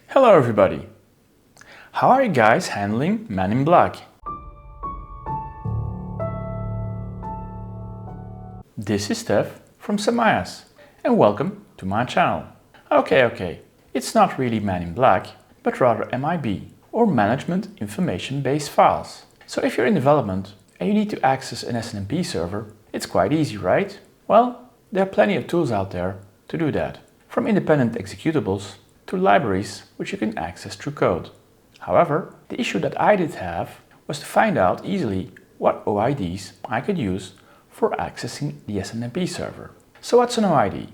Hello everybody! How are you guys handling Men in Black? This is Stef from Samayas and welcome to my channel. Okay, it's not really Men in Black, but rather MIB or Management Information Based Files. So if you're in development and you need to access an SNMP server, it's quite easy, right? Well, there are plenty of tools out there to do that, from independent executables to libraries which you can access through code. However, the issue that I did have was to find out easily what OIDs I could use for accessing the SNMP server. So what's an OID?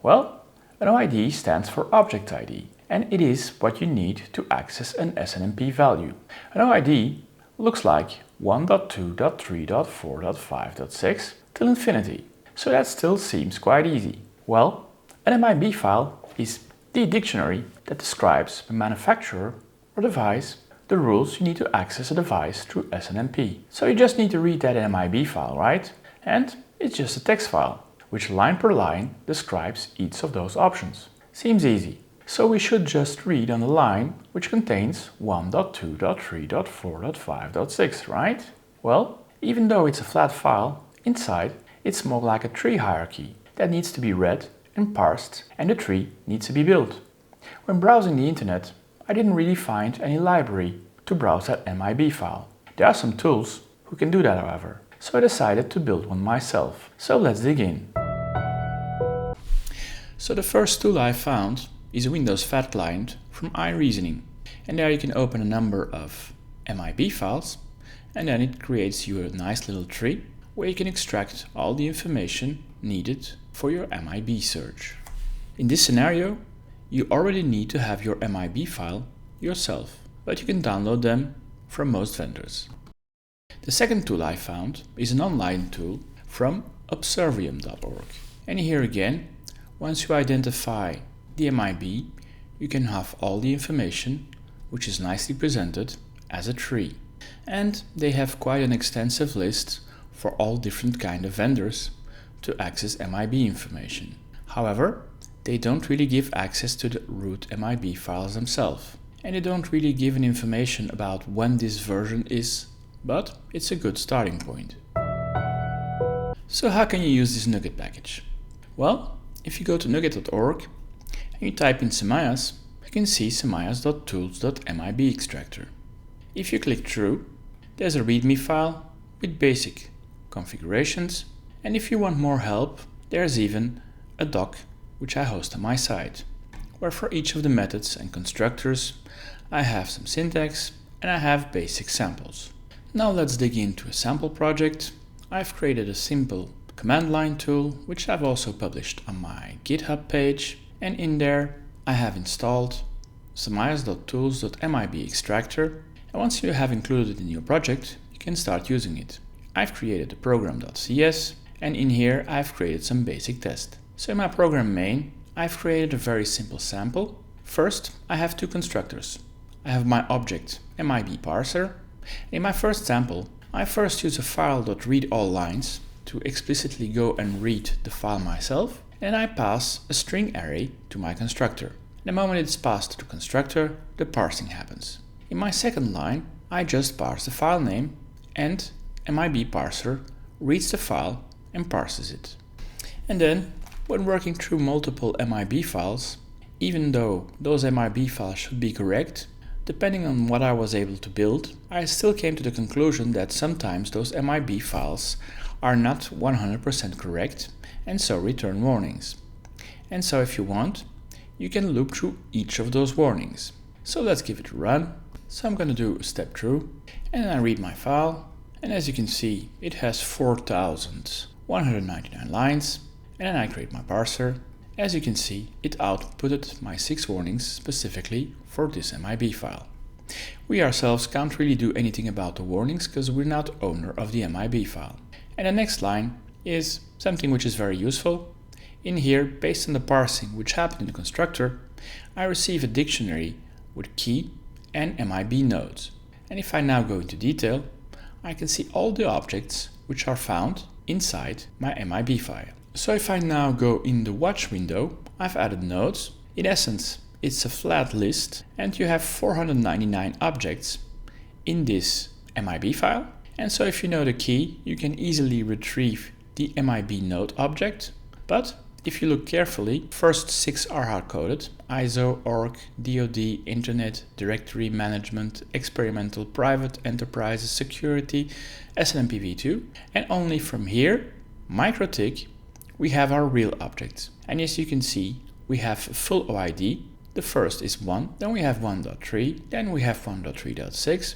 Well, an OID stands for Object ID, and it is what you need to access an SNMP value. An OID looks like 1.2.3.4.5.6 till infinity, so that still seems quite easy. Well, an MIB file is the dictionary that describes the manufacturer or device, the rules you need to access a device through SNMP. So you just need to read that MIB file, right? And it's just a text file, which line per line describes each of those options. Seems easy. So we should just read on the line which contains 1.2.3.4.5.6, right? Well, even though it's a flat file, inside it's more like a tree hierarchy that needs to be read and parsed, and the tree needs to be built. When browsing the internet, I didn't really find any library to browse that MIB file. There are some tools who can do that, however, so I decided to build one myself. So let's dig in. So the first tool I found is a Windows FAT client from iReasoning, and there you can open a number of MIB files, and then it creates you a nice little tree where you can extract all the information needed for your MIB search. In this scenario, you already need to have your MIB file yourself, but you can download them from most vendors. The second tool I found is an online tool from observium.org. And here again, once you identify the MIB, you can have all the information, which is nicely presented as a tree. And they have quite an extensive list for all different kind of vendors to access MIB information. However, they don't really give access to the root MIB files themselves, and they don't really give an information about when this version is, but it's a good starting point. So how can you use this NuGet package? Well, if you go to NuGet.org and you type in Samayas, you can see Samayas.Tools.MIBExtractor. If you click through, there's a README file with basic configurations, and if you want more help, there's even a doc which I host on my site, where for each of the methods and constructors I have some syntax and I have basic samples. Now let's dig into a sample project. I've created a simple command line tool which I've also published on my GitHub page, and in there I have installed Samayas.Tools.MIBExtractor, and once you have included it in your project, you can start using it. I've created a program.cs, and in here I've created some basic tests. So in my program main, I've created a very simple sample. First, I have two constructors. I have my object MIB parser. In my first sample, I first use a file.readAllLines to explicitly go and read the file myself, and I pass a string array to my constructor. The moment it's passed to the constructor, the parsing happens. In my second line, I just parse the file name, and MIB parser reads the file and parses it. And then, when working through multiple MIB files, even though those MIB files should be correct, depending on what I was able to build, I still came to the conclusion that sometimes those MIB files are not 100% correct and so return warnings. And so if you want, you can loop through each of those warnings. So let's give it a run. So I'm going to do a step through, and then I read my file, and as you can see, it has 4,199 lines, and then I create my parser. As you can see, it outputted my 6 warnings specifically for this MIB file. We ourselves can't really do anything about the warnings because we're not owner of the MIB file. And the next line is something which is very useful. In here, based on the parsing which happened in the constructor, I receive a dictionary with key and MIB nodes. And if I now go into detail, I can see all the objects which are found inside my MIB file. So if I now go in the watch window, I've added nodes. In essence, it's a flat list and you have 499 objects in this MIB file. And so if you know the key, you can easily retrieve the MIB node object. But if you look carefully, first 6 are hard-coded: ISO, org, DoD, Internet, Directory Management, Experimental, Private, Enterprises, Security, SNMP v2. And only from here, microtick, we have our real objects. And as you can see, we have a full OID. The first is 1, then we have 1.3, then we have 1.3.6,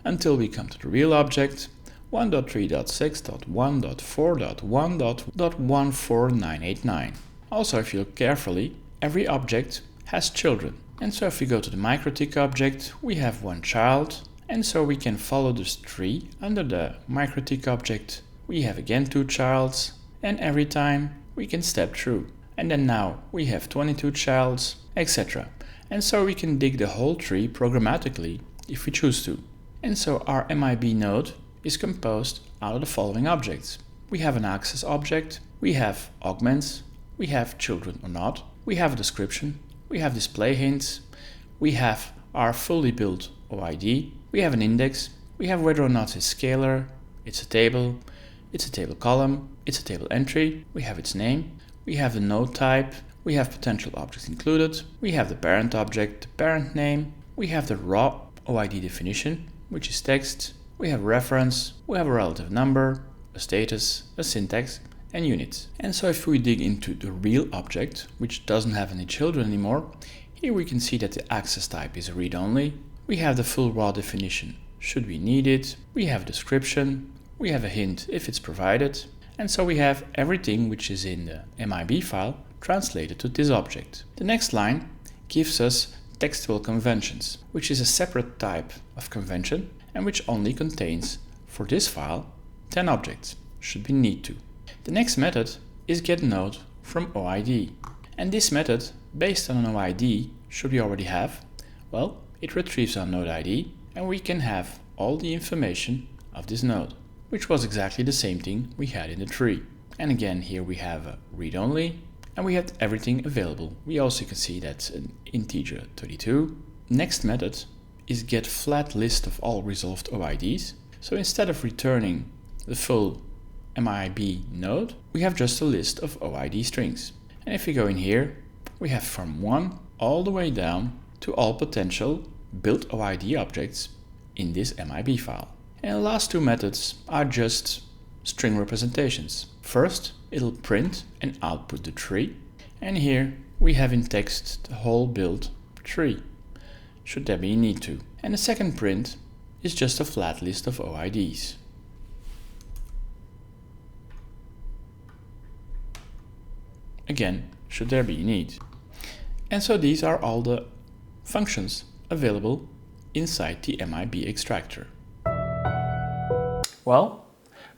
until we come to the real object, 1.3.6.1.4.1.14989. Also, if you look carefully, every object has children. And so if we go to the microtick object, we have 1 child, and so we can follow this tree. Under the microtick object, we have again 2 childs, and every time we can step through. And then now we have 22 childs, etc. And so we can dig the whole tree programmatically if we choose to. And so our MIB node is composed out of the following objects. We have an access object, we have augments, we have children or not, we have a description, we have display hints, we have our fully built OID, we have an index, we have whether or not it's scalar, it's a table column, it's a table entry, we have its name, we have the node type, we have potential objects included, we have the parent object, the parent name, we have the raw OID definition, which is text, we have a reference, we have a relative number, a status, a syntax, and units. And so if we dig into the real object, which doesn't have any children anymore, here we can see that the access type is read-only, we have the full raw definition should we need it, we have a description, we have a hint if it's provided, and so we have everything which is in the MIB file translated to this object. The next line gives us textual conventions, which is a separate type of convention and which only contains, for this file, 10 objects, should we need to. The next method is getNode from OID. And this method, based on an OID, should we already have? Well, it retrieves our node ID and we can have all the information of this node, which was exactly the same thing we had in the tree. And again, here we have a read-only, and we have everything available. We also can see that's an integer 32. Next method is getFlatList of all resolved OIDs. So instead of returning the full MIB node, we have just a list of OID strings. And if we go in here, we have from 1 all the way down to all potential built OID objects in this MIB file. And the last 2 methods are just string representations. First, it'll print and output the tree. And here we have in text the whole build tree, should there be a need to. And the second print is just a flat list of OIDs. Again, should there be a need. And so these are all the functions available inside the MIB extractor. Well,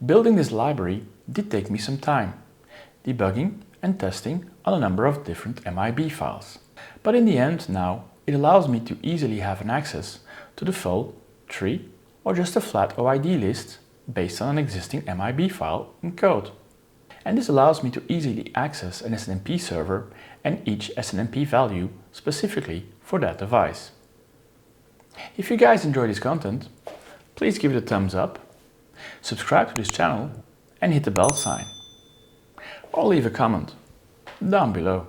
building this library did take me some time, debugging and testing on a number of different MIB files. But in the end now, it allows me to easily have an access to the full tree or just a flat OID list based on an existing MIB file in code. And this allows me to easily access an SNMP server and each SNMP value specifically for that device. If you guys enjoy this content, please give it a thumbs up, subscribe to this channel and hit the bell sign. Or leave a comment down below.